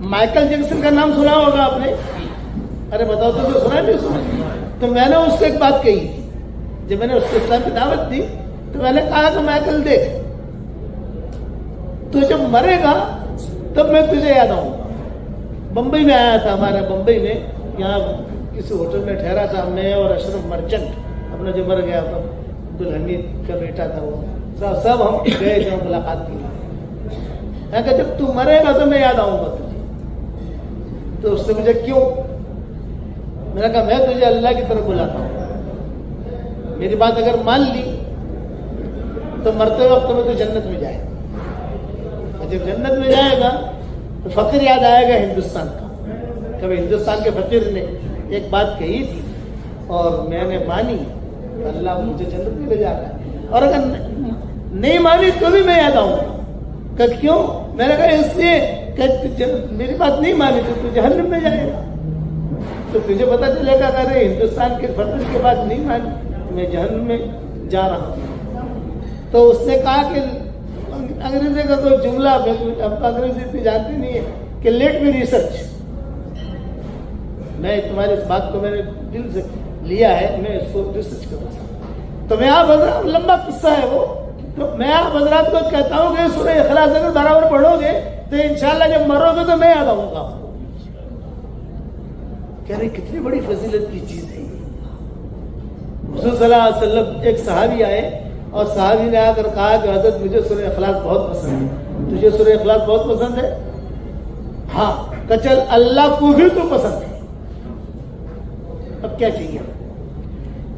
Michael Jackson का नाम सुना होगा आपने? अरे बताओ तो सुना नहीं सुना? तो मैंने उसको एक बात कही थी, जब मैंने उसको इस्लाम की दावत दी तो मैंने कहा कि माइकल देख, तू जब मरेगा तब मैं तुझे याद आऊंगा। बम्बई में आया था, हमारे बम्बई में यहाँ किसी होटल में ठहरा था, मैं और अशरफ मर्चेंट, अपना जो मर गया था अब्दुल हमीद का बेटा था वो, सब हम गए थे मुलाकात के लिए। मैं कहा जब तू मरेगा तो मैं याद आऊंगा तुझे। तो उसने मुझे क्यों? मैंने कहा मैं तुझे अल्लाह की तरफ बुलाता हूँ, मेरी बात अगर मान ली तो मरते वक्त में तो जन्नत में जाएगा, और जब जन्नत में जाएगा तो फकीर याद आएगा हिंदुस्तान का। कभी हिंदुस्तान के फकीर ने एक बात कही थी और मैंने मानी, अल्लाह मुझे जन्नत में ले जा रहा है, और अगर नहीं मानी तो भी मैं याद आऊंगा। क्यों? मैंने कहा इसलिए कि मेरी बात नहीं मानी तो तू जहन्नम में जाएगा, तो तुझे पता चलेगा अरे हिंदुस्तान के फकीर की बात नहीं मानी तो मैं जहन्नम में जा रहा हूँ। तो उसने कहा कि अंग्रेजी का तो जुमला, अब अंग्रेजी इतनी जानती नहीं है, कि लेट मी रिसर्च, मैं तुम्हारी इस बात को मैंने दिल से लिया है, मैं इसको रिसर्च करूँगा। तो मैं आप हजरात, लंबा किस्सा है वो, तो मैं आप हजरात को कहता हूँ कि सूरह इखलास अगर बराबर पढ़ोगे तो इंशाल्लाह जब मरोगे तो मैं याद आऊंगा आपको। कह रहे कितनी बड़ी फजीलत की चीज है। हुज़ूर सल्लल्लाहु अलैहि वसल्लम, एक सहाबी आए और सहाबी ने आकर कहा कि हजरत मुझे सूरह इखलास बहुत पसंद है। तुझे सूरह इखलास बहुत पसंद है? हाँ। तो चल अल्लाह को भी तो पसंद है, अब क्या चाहिए?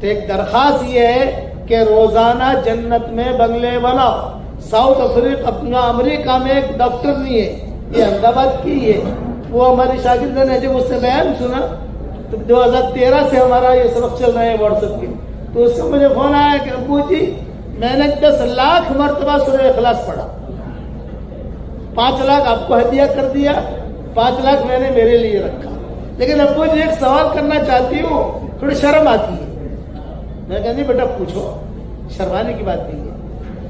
तो एक दरखास्त ये है कि रोजाना जन्नत में बंगले बनाओ। साउथ अमेरिका में एक डॉक्टर नहीं है, ये अहमदाबाद की है, वो हमारी शागिर्द ने जब उसने बयान सुना तो 2013 से हमारा ये सबक चल रहा है व्हाट्सएप के, तो उसका मुझे फोन आया कि अब्बू जी मैंने 10 लाख मरतबा सूरह इखलास पढ़ा, 5 लाख आपको हदिया कर दिया, 5 लाख मैंने मेरे लिए रखा, लेकिन अब्बू जी एक सवाल करना चाहती हूँ, थोड़ी शर्म आती है। मैं कहती बेटा पूछो, शर्माने की बात नहीं है,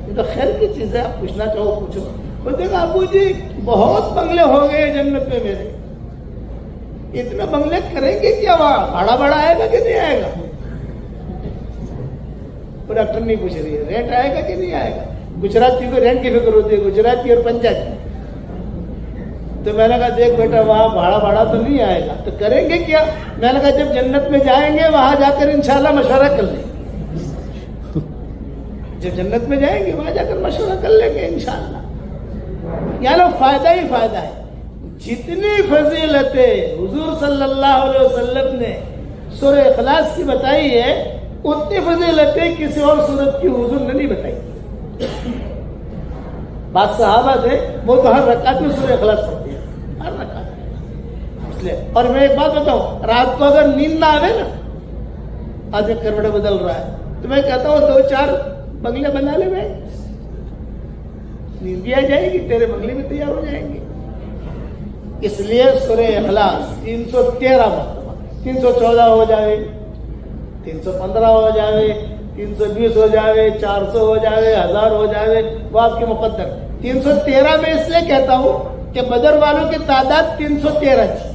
ये तो खैर की चीज है, आप पूछना चाहो पूछो। वो देखा अब्बू जी बहुत बंगले हो गए जन्नत में मेरे, इतने बंगले करेंगे क्या, वहां भाड़ा बड़ा आएगा कि नहीं आएगा? वो डॉक्टर नहीं पूछ रही है रेंट आएगा कि नहीं आएगा। गुजराती को रेंट की फिक्र होती है, गुजराती और पंजाबी। तो मैंने कहा देख बेटा वहां भाड़ा तो नहीं आएगा, तो करेंगे क्या? मैंने कहा जब जन्नत में जाएंगे वहां जाकर इंशाल्लाह मशवरा कर लेंगे, जब जन्नत में जाएंगे वहां जाकर मशवरा कर लेंगे इंशाल्लाह। यानी फायदा ही फायदा है। जितनी फजीलतें हुजूर सल्लल्लाहु अलैहि वसल्लम ने सूरह इखलास की बताई है, उतनी फजीलतें किसी और सूरत की हुजूर ने नहीं बताई। बात सहाबा थे, वो तो हर रकात में सूरह इखलास पढ़ते हैं, हर रकात में। इसलिए और मैं एक बात बताऊं, रात को अगर नींद ना आवे ना, आदमी करवट बदल रहा है, तो मैं कहता हूँ 2-4 बंगले बना ले भाई, नींद भी आ जाएगी, तेरे बंगले में तैयार हो जाएंगे। इसलिए सूरह इखलास 313 मरतबा, 314 हो जाए, 315 हो जाए, 320 हो जाए, 400 हो जाए, 1000 हो जाए, वो आपके मुकद्दर। 313 में इसलिए कहता हूं कि बदर वालों की तादाद 313 थी,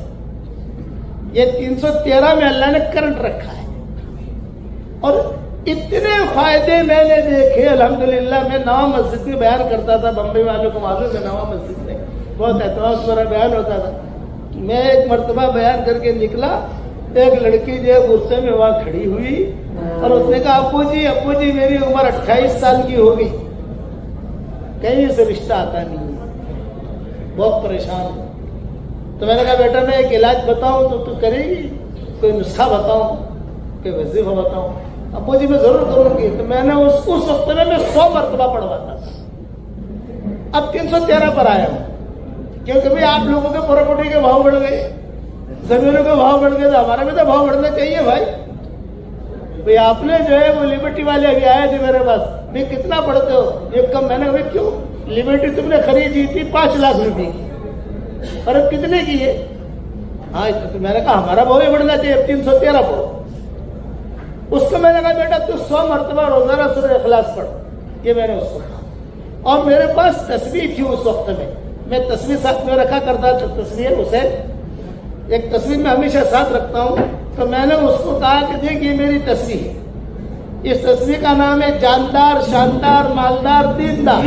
ये 313 में अल्लाह ने करंट रखा है। और इतने फायदे मैंने देखे अल्हम्दुलिल्लाह। मैं नवा मस्जिद में बयान करता था, बम्बई वालों को मालूम है, नवा मस्जिद में बहुत एतवार से बयान होता था। मैं एक मरतबा बयान करके निकला, एक लड़की जो गुस्से में वहां खड़ी हुई और उसने कहा अब्बू जी मेरी उम्र 28 साल की हो गई, कहीं से रिश्ता आता नहीं है, बहुत परेशान हूं। तो मैंने कहा बेटा मैं एक इलाज बताऊं तो तू करेगी? कोई नुस्खा बताऊं, कोई वजीफा बताऊं? अब्बू जी मैं जरूर करूंगी। तो मैंने उस वक्त में मैं 100 मरतबा पढ़वाता था, अब 313 पर आया हूं, क्योंकि भाई आप लोगों के प्रॉपर्टी के भाव बढ़ गए, जमीनों के भाव बढ़ गए, तो हमारा भी तो भाव बढ़ना चाहिए भाई। आपने जो है वो लिबर्टी वाले अभी आए थे मेरे पास, भाई कितना पढ़ते हो? एक कम। मैंने कहा क्यों? लिबर्टी तुमने खरीदी थी 5 लाख रुपए की, और अब कितने की है? हाँ, तो मैंने कहा हमारा भाव ही बढ़ना चाहिए, 313 पढ़ो। उसको मैंने कहा बेटा तू 100 मरतबा रोजाना सूरह इखलास पढ़, ये मैंने उसको कहा। और मेरे पास तस्बीह थी उस वक्त में, میں تصویر ساتھ میں رکھا کرتا تھا، تصویر حسین، ایک تصویر میں ہمیشہ ساتھ رکھتا ہوں. تو میں نے اس کو کہا کہ دیکھ یہ میری تصویر ہے، اس تصویر کا نام ہے جاندار، شاندار، مالدار، دیندار.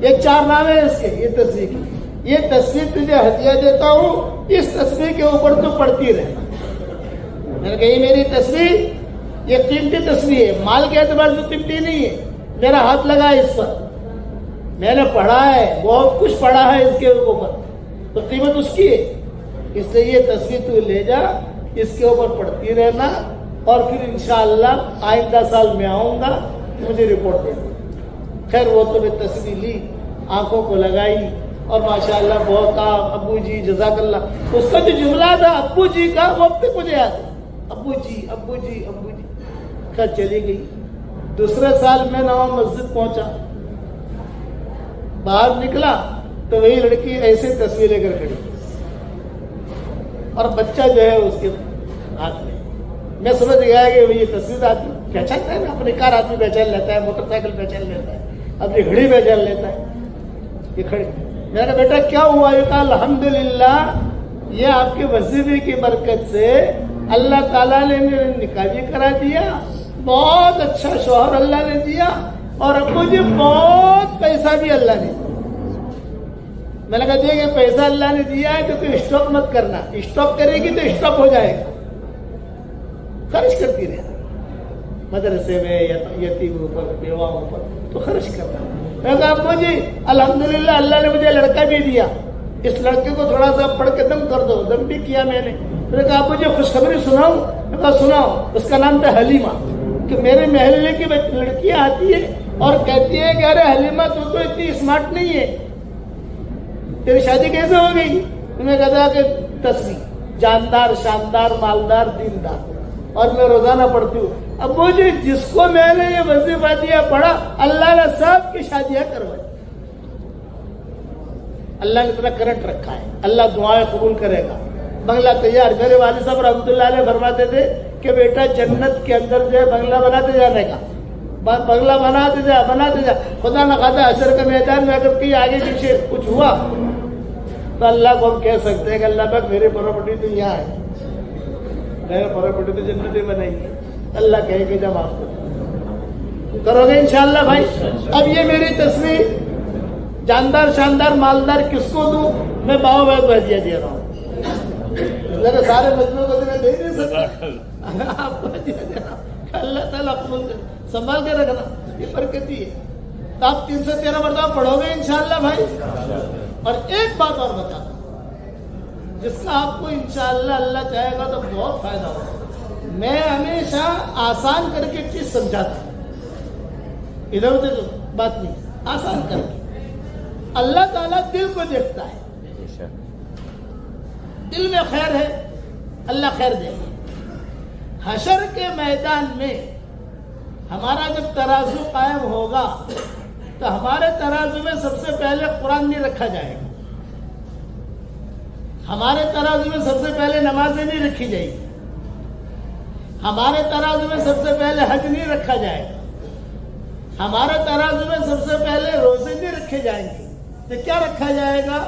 یہ 4 نام ہے اس کے. یہ تصویر کی، یہ تصویر تجھے ہدیہ دیتا ہوں، اس تصویر کے اوپر تو پڑھتی رہنا. میں نے کہا یہ میری تصویر، یہ قیمتی تصویر ہے، مال کے اعتبار سے قیمتی نہیں ہے. میرا ہاتھ لگا ہے اس پر، میں نے پڑھا ہے، بہت کچھ پڑھا ہے اس کے اوپر، تو قیمت اس کی ہے. اس لیے یہ تصویر تو لے جا، اس کے اوپر پڑھتی رہنا، اور پھر انشاءاللہ آئندہ سال میں آؤں گا، مجھے رپورٹ دینا. خیر وہ تو میں تصویر لی، آنکھوں کو لگائی، اور ماشاءاللہ بہت کہا ابو جی جزاک اللہ. اس کا جو جملہ تھا ابو جی کا، وہ اب تک مجھے یاد ہے، ابو جی ابو جی ابو جی. خیر چلی گئی. دوسرے سال میں نواں مسجد پہنچا، باہر نکلا تو وہی لڑکی ایسے تصویر لے کر کھڑی، اور بچہ جو ہے اس کے ہاتھ میں. میں سمجھ گیا کہ یہ تصویر آدمی پہچانتا ہے نا، اپنی کار آدمی پہچان لیتا ہے، موٹر سائیکل پہچان لیتا ہے، اپنی گھڑی پہچان لیتا ہے. یہ کھڑی. میں نے کہا بیٹا کیا ہوا؟ یہ کہا الحمدللہ یہ آپ کے وظیفے کی برکت سے اللہ تعالیٰ نے میرے نکاح بھی کرا دیا، بہت اچھا شوہر اللہ نے دیا، اور ابو جی بہت پیسہ بھی اللہ نے دیا. میں نے کہا دیکھ یہ پیسہ اللہ نے دیا ہے تو اسٹاک مت کرنا، اسٹاک کرے گی تو اسٹاک ہو جائے گا. خرچ کرتی رہنا، مدرسے میں، یتیموں پر، بیواؤں پر تو خرچ کرنا. میں نے کہا ابو جی الحمدللہ اللہ نے مجھے لڑکا بھی دیا، اس لڑکے کو تھوڑا سا پڑھ کے دم کر دو. دم بھی کیا میں نے. میں نے کہا ابو جی خوشخبری سناؤں؟ میں نے کہا سناؤ. اس کا نام تھا حلیمہ. کہ میرے محلے کی لڑکیاں آتی ہے اور کہتی ہے کہ ارے حلیمہ تو اتنی اسمارٹ نہیں ہے، تیری شادی کیسے ہو گئی؟ میں کہتا کہ تصویر جاندار، شاندار، مالدار، دیندار، اور میں روزانہ پڑھتی ہوں. ابو جی جس کو میں نے یہ وظیفہ دیا پڑھا، اللہ نے سب کی شادیاں کروائی. اللہ نے اتنا کرنٹ رکھا ہے، اللہ دعائیں قبول کرے گا. بنگلہ تیار. میرے والد صاحب رحمۃ اللہ علیہ فرماتے تھے کہ بیٹا جنت کے اندر جو ہے بنگلہ بناتے جانے کا، بنگلہ بناتے جا. خدا نہ خواستہ حشر کے میدان میں اگر کہیں آگے پیچھے کچھ ہوا تو اللہ کو ہم کہہ سکتے ہیں کہ اللہ پاک میری پراپرٹی تو یہاں ہے، میرے پراپرٹی تو جنت میں نہیں ہے. اللہ کہے کہ جب آپ کرو گے انشاءاللہ بھائی. اب یہ میری تصویر جاندار، شاندار، مالدار کس کو دوں؟ میں باؤ بھائی کو ہدیہ دے رہا ہوں. سارے مجموعوں کو میں دے نہیں سکتا، آپ کو ہدیہ دے رہا ہوں. اللہ تعالیٰ قبول کرے، سنبھال کے رکھنا، یہ برکتی ہے. تو آپ 313 مرتبہ پڑھو گے انشاءاللہ بھائی. اور ایک بات اور بتا دوں جس کا آپ کو انشاءاللہ اللہ چاہے گا تو بہت فائدہ ہوگا. میں ہمیشہ آسان کر کے چیز سمجھاتا ہوں، ادھر ادھر بات نہیں، آسان کر کے. اللہ تعالیٰ دل کو دیکھتا ہے، دل میں خیر ہے اللہ خیر دے گا. حشر کے میدان میں ہمارا جب ترازو قائم ہوگا تو ہمارے ترازو میں سب سے پہلے قرآن نہیں رکھا جائے گا، ہمارے ترازو میں سب سے پہلے نمازیں نہیں رکھی جائے گی، ہمارے ترازو میں سب سے پہلے حج نہیں رکھا جائے گا، ہمارے ترازو میں سب سے پہلے روزے نہیں رکھے جائیں گے. تو کیا رکھا جائے گا؟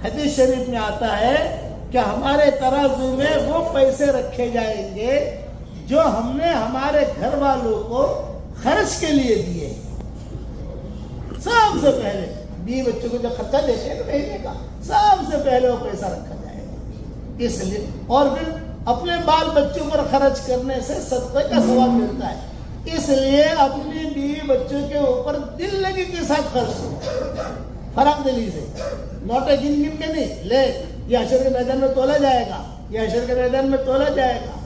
حدیث شریف میں آتا ہے کہ ہمارے ترازو میں وہ پیسے رکھے جائیں گے جو ہم نے ہمارے گھر والوں کو خرچ کے لیے دیے. سب سے پہلے بیوی بچوں کو جو خرچہ دیتے ہیں مہینے کا، سب سے پہلے وہ پیسہ رکھا جائے گا. اس لیے اور پھر اپنے بال بچوں پر خرچ کرنے سے صدقے کا ثواب ملتا ہے. اس لیے اپنی بیوی بچوں کے اوپر دل لگی کے ساتھ خرچ کرو، فرق دلی سے. نوٹیں گن گن کے نہیں لے، یہ حشر کے میدان میں تولا جائے گا، یہ حشر کے میدان میں تولا جائے گا.